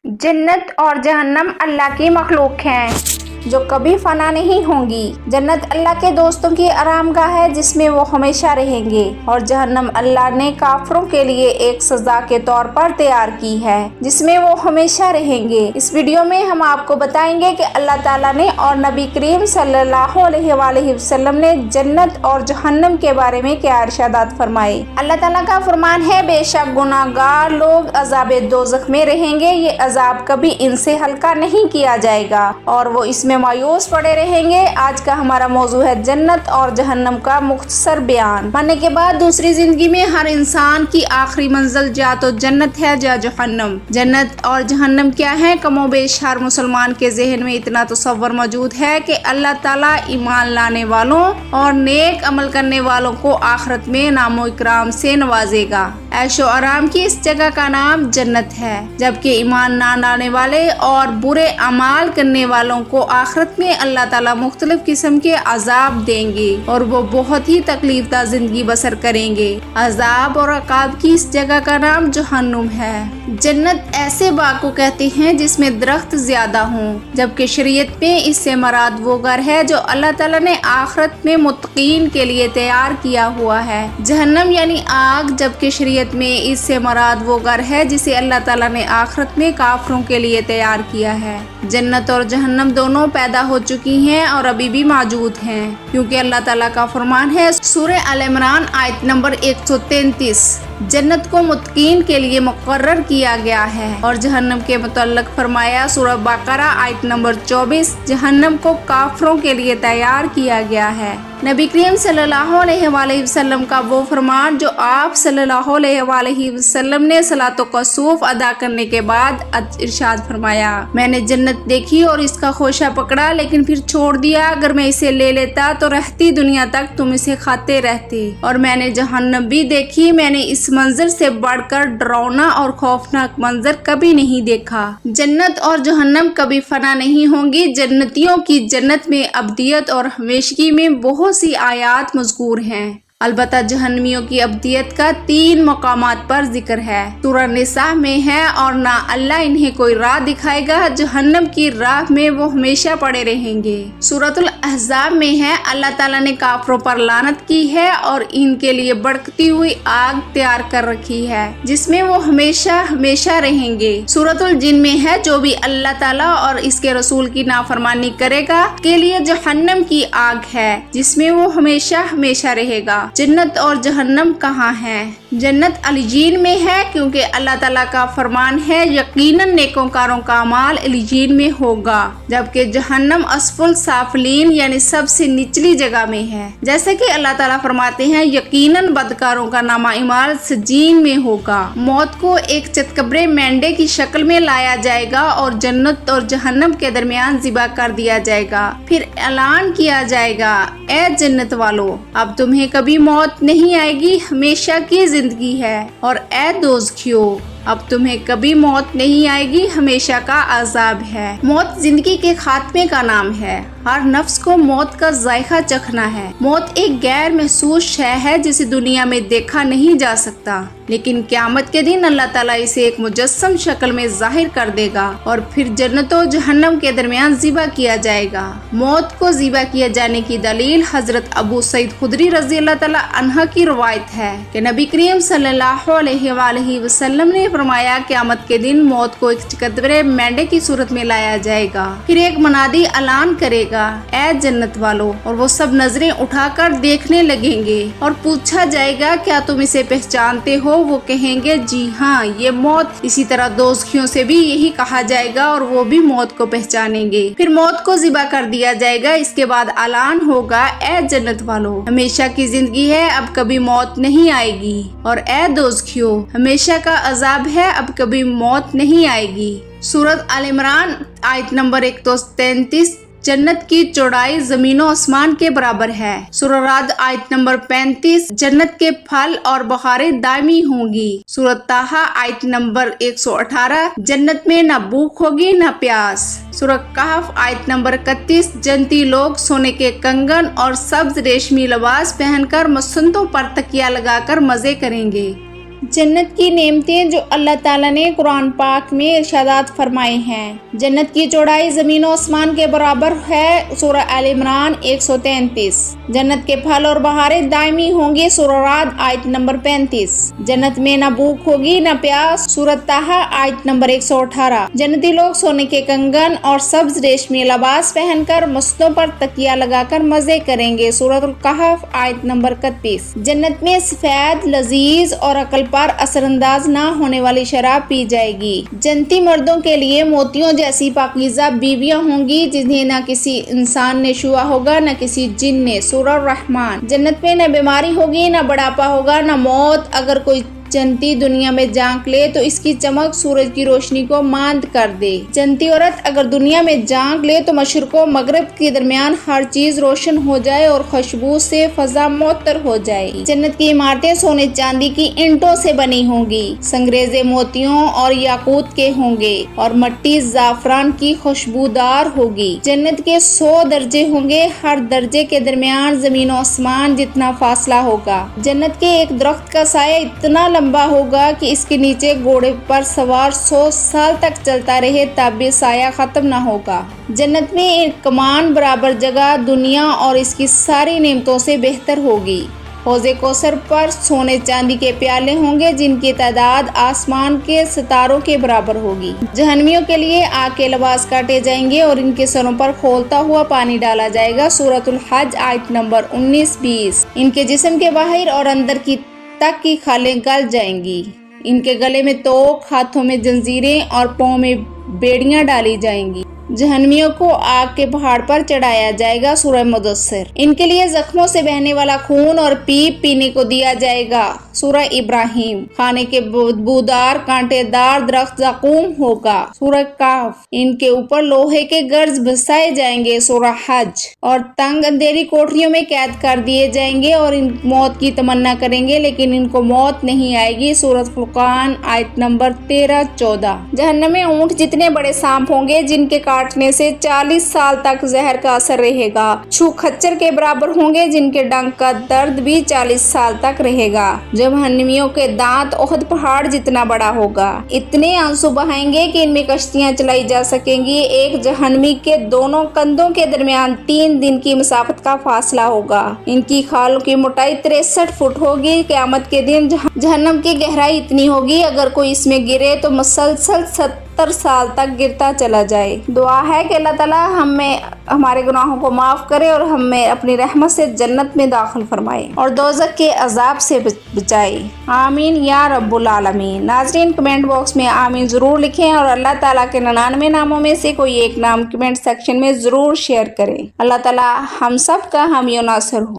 जन्नत और जहन्नम अल्लाह की मखलूक हैं जो कभी फना नहीं होंगी। जन्नत अल्लाह के दोस्तों की आरामगाह है जिसमें वो हमेशा रहेंगे, और जहन्नम अल्लाह ने काफिरों के लिए एक सजा के तौर पर तैयार की है जिसमें वो हमेशा रहेंगे। इस वीडियो में हम आपको बताएंगे कि अल्लाह ताला ने और नबी करीम सल्लल्लाहु अलैहि वसल्लम ने जन्नत और जहन्नम के बारे में क्या इरशादात फरमाए। अल्लाह ताला का फरमान है, बेशक गुनाहगार लोग अज़ाब दोज़ख में रहेंगे, ये अजाब कभी इनसे हल्का नहीं किया जाएगा और वो इसमें मायूस पड़े रहेंगे। आज का हमारा मौजू है जन्नत और जहन्नम का मुख्तसर बयान। मरने के बाद दूसरी जिंदगी में हर इंसान की आखिरी मंजिल या तो जन्नत है या जहन्नम। जन्नत और जहन्नम क्या है? कमोबेश हर मुसलमान के जहन में इतना तसव्वुर मौजूद है कि अल्लाह ताला ईमान लाने वालों और नेक अमल करने वालों को आखिरत में नामो इकराम से नवाजेगा। ऐशो आराम की इस जगह का नाम जन्नत है, जबकि ईमान ना लाने वाले और बुरे अमाल करने वालों को आखिरत में अल्लाह ताला मुख्तलिफ किस्म के अजाब देंगे और वो बहुत ही तकलीफदा जिंदगी बसर करेंगे। अजाब और अकाब की इस जगह का नाम जहन्नुम है। जन्नत ऐसे बाग को कहते हैं जिसमें दरख्त ज्यादा हों, जबकि शरीयत में इससे मराद वो घर है जो अल्लाह ताला ने आखिरत में मुत्तकीन के लिए तैयार किया हुआ है। जहन्नम यानी आग, जबकि शरीयत में इससे मराद वो घर है जिसे अल्लाह ताला ने आखिरत में काफिरों के लिए तैयार किया है। जन्नत और जहन्नम दोनों पैदा हो चुकी हैं और अभी भी मौजूद हैं, क्योंकि अल्लाह ताला का फरमान है सूरह अल इमरान आयत नंबर 133, जन्नत को मुत्तकीन के लिए मुकर्रर किया गया है, और जहन्नम के मुतल्लक फरमाया सूरह बकरा आयत नंबर 24, जहन्नम को काफिरों के लिए तैयार किया गया है। नबी करीम सल्लल्लाहु अलैहि वसल्लम का वो फरमान जो आप सल्लल्लाहु अलैहि वसल्लम ने सलातो कसूफ अदा करने के बाद इरशाद फरमाया, मैंने जन्नत देखी और इसका खोशा पकड़ा लेकिन फिर छोड़ दिया। अगर मैं इसे ले लेता तो रहती दुनिया तक तुम इसे खाते रहते। और मैंने जहन्नम भी देखी, मैंने इस मंजर से बढ़कर डरावना और खौफनाक मंजर कभी नहीं देखा। जन्नत और जहन्नम कभी फना नहीं होंगी। जन्नतियों की जन्नत में अब्दियत और हमेशगी में बहुत सी आयात मज़कूर हैं। अलबत्ता जहन्नमियों की अब्दियत का 3 मकामात पर जिक्र है। सूरह निसा में है, और ना अल्लाह इन्हें कोई राह दिखाएगा, जहन्नम की राह में वो हमेशा पड़े रहेंगे। सूरतुल अहज़ाब में है, अल्लाह ताला ने काफिरों पर लानत की है और इनके लिए भड़कती हुई आग तैयार कर रखी है जिसमें वो हमेशा हमेशा रहेंगे। सूरतुल जिन में है, जो भी अल्लाह ताला और इसके रसूल की नाफरमानी करेगा के लिए जहन्नम की आग है जिसमें वो हमेशा हमेशा रहेगा। जन्नत और जहन्नम कहाँ है? जन्नत अलीजीन में है, क्योंकि अल्लाह ताला का फरमान है यकीनन नेकोकारों का अमाल अलीजीन में होगा, जबकि जहन्नम असफुल साफलीन यानी सबसे निचली जगह में है। जैसे कि अल्लाह ताला फरमाते हैं यकीनन बदकारों का नामा इमाल सजीन में होगा। मौत को एक चतकबरे मेंढे की शक्ल में लाया जाएगा और जन्नत और जहन्नम के दरमियान ज़िबा कर दिया जाएगा। फिर ऐलान किया जाएगा, ए जन्नत वालों, अब तुम्हें कभी मौत नहीं आएगी, हमेशा की जिंदगी है, और ए दोज़खियों, अब तुम्हें कभी मौत नहीं आएगी, हमेशा का अजाब है। मौत जिंदगी के खात्मे का नाम है। हर नफ्स को मौत का जायका चखना है। मौत एक गैर महसूस शय है जिसे दुनिया में देखा नहीं जा सकता, लेकिन क़यामत के दिन अल्लाह ताला इसे एक मुजस्सम शक्ल में जाहिर कर देगा और फिर जन्नत और जहन्नम के दरमियान ज़िबा किया जाएगा। मौत को ज़िबा किए जाने की दलील हजरत अबू सईद खुदरी रज़ी अल्लाह ताला अन्हा की रवायत है कि नबी करीम सल्लल्लाहु अलैहि वसल्लम ने फरमाया, क़यामत के दिन मौत को एक चतकबरे मेंढे की सूरत में लाया जाएगा। फिर एक मुनादी ऐलान करेगा, ए जन्नत वालों, और वो सब नजरें उठाकर देखने लगेंगे और पूछा जाएगा, क्या तुम इसे पहचानते हो? वो कहेंगे, जी हाँ, ये मौत। इसी तरह दोज़खियों से भी यही कहा जाएगा और वो भी मौत को पहचानेंगे। फिर मौत को ज़िबा कर दिया जाएगा। इसके बाद ऐलान होगा, ए जन्नत वालों, हमेशा की जिंदगी है, अब कभी मौत नहीं आएगी, और ए दोज़खियों, हमेशा का अजाब है, अब कभी मौत नहीं आएगी। सूरत अल इमरान आयत नंबर 133, जन्नत की चौड़ाई जमीनों आसमान के बराबर है। सूरह राद आयत नंबर 35, जन्नत के फल और बहारें दायमी होंगी। सूरह ताहा आयत नंबर 118, जन्नत में न भूख होगी न प्यास। सूरह कहफ आयत नंबर 31, जन्नती लोग सोने के कंगन और सब्ज रेशमी लिबास पहनकर मसंदों पर तकिया लगाकर मजे करेंगे। जन्नत की नेमतें जो अल्लाह ताला ने कुरान पाक में इरशादात फरमाए हैं। जन्नत की चौड़ाई ज़मीन और आसमान के बराबर है, सूरह आल इमरान 133। जन्नत के फल और बहारें दायमी होंगी, सूरह राद आयत नंबर 35। जन्नत में न भूख होगी न प्यास, सूरह ताहा आयत नंबर 118। जन्नती लोग सोने के कंगन और सब्ज रेशमी लिबास पहनकर मस्तों पर तकिया लगाकर मजे करेंगे, सूरह कहफ आयत नंबर 31। जन्नत में सफेद, लजीज और अकल पर असरअंदाज ना होने वाली शराब पी जाएगी। जन्नती मर्दों के लिए मोतियों जैसी पाकीज़ा बीवियां होंगी, जिन्हें न किसी इंसान ने छुआ होगा न किसी जिन ने, सूरह रहमान। जन्नत में न बीमारी होगी न बुढ़ापा होगा न मौत। अगर कोई जन्नती दुनिया में झांक ले तो इसकी चमक सूरज की रोशनी को मांद कर दे। जन्नती औरत अगर दुनिया में झांक ले तो मशरिक़ और मगरिब के दरमियान हर चीज रोशन हो जाए और खुशबू से फजा मुअत्तर हो जाए। जन्नत की इमारतें सोने चांदी की ईंटों से बनी होंगी, संगरेजे मोतियों और याकूत के होंगे और मट्टी जाफरान की खुशबूदार होगी। जन्नत के 100 दर्जे होंगे, हर दर्जे के दरमियान जमीन और आसमान जितना फासला होगा। जन्नत के एक दरख्त का साया इतना लंबा होगा कि इसके नीचे घोड़े पर सवार 100 साल तक चलता रहे तब भी साया खत्म ना होगा। जन्नत में एक कमान बराबर जगह दुनिया और इसकी सारी नेमतों से बेहतर होगी। हौज़े कौसर पर सोने चांदी के प्याले होंगे, जिनकी तादाद आसमान के सितारों के बराबर होगी। जहन्नमियों के लिए आग के लिबास काटे जाएंगे और इनके सरों पर खौलता हुआ पानी डाला जाएगा, सूरतुल हज आयत नंबर 19-20। इनके जिस्म के बाहर और अंदर की तक की खालें गल जाएंगी। इनके गले में तोक, हाथों में जंजीरें और पाँव में बेड़ियां डाली जाएंगी। जहन्नमियों को आग के पहाड़ पर चढ़ाया जाएगा, सूरह मुदस्सिर। इनके लिए जख्मों से बहने वाला खून और पीप पीने को दिया जाएगा, सूरह इब्राहिम। खाने के बदबूदार कांटेदार दरख्त ज़क़ूम होगा, सूरह कहफ। इनके ऊपर लोहे के गर्ज बसाए जाएंगे, सूरह हज। और तंग अंधेरी कोठरियों में कैद कर दिए जाएंगे और इन मौत की तमन्ना करेंगे लेकिन इनको मौत नहीं आएगी, सूरह फुरकान आयत नंबर 13-14। जहन्नम में ऊंट जितने बड़े सांप होंगे, जिनके काटने से 40 साल तक जहर का असर रहेगा। छू खच्चर के बराबर होंगे, जिनके डंक का दर्द भी 40 साल तक रहेगा। जहन्नमियों के दांत ओहद पहाड़ जितना बड़ा होगा। इतने आंसू बहाएंगे कि इनमें कश्तियां चलाई जा सकेंगी। एक जहन्नमी के दोनों कंधों के दरमियान 3 दिन की मसाफत का फासला होगा। इनकी खालों की मोटाई 63 फुट होगी। क़यामत के दिन जहन्नम की गहराई इतनी होगी, अगर कोई इसमें गिरे तो मुसलसल 70 साल तक गिरता चला जाए। दुआ है कि अल्लाह ताला हमें हमारे गुनाहों को माफ़ करे और हमें अपनी रहमत से जन्नत में दाखिल फरमाए और दोज़ख के अजाब से बचाए। आमीन या रब्बुल आलमीन। नाज़रीन, कमेंट बॉक्स में आमीन ज़रूर लिखें और अल्लाह ताला के 99 नामों में से कोई एक नाम कमेंट सेक्शन में ज़रूर शेयर करें। अल्लाह ताला हम सब का हामी और नासिर हो।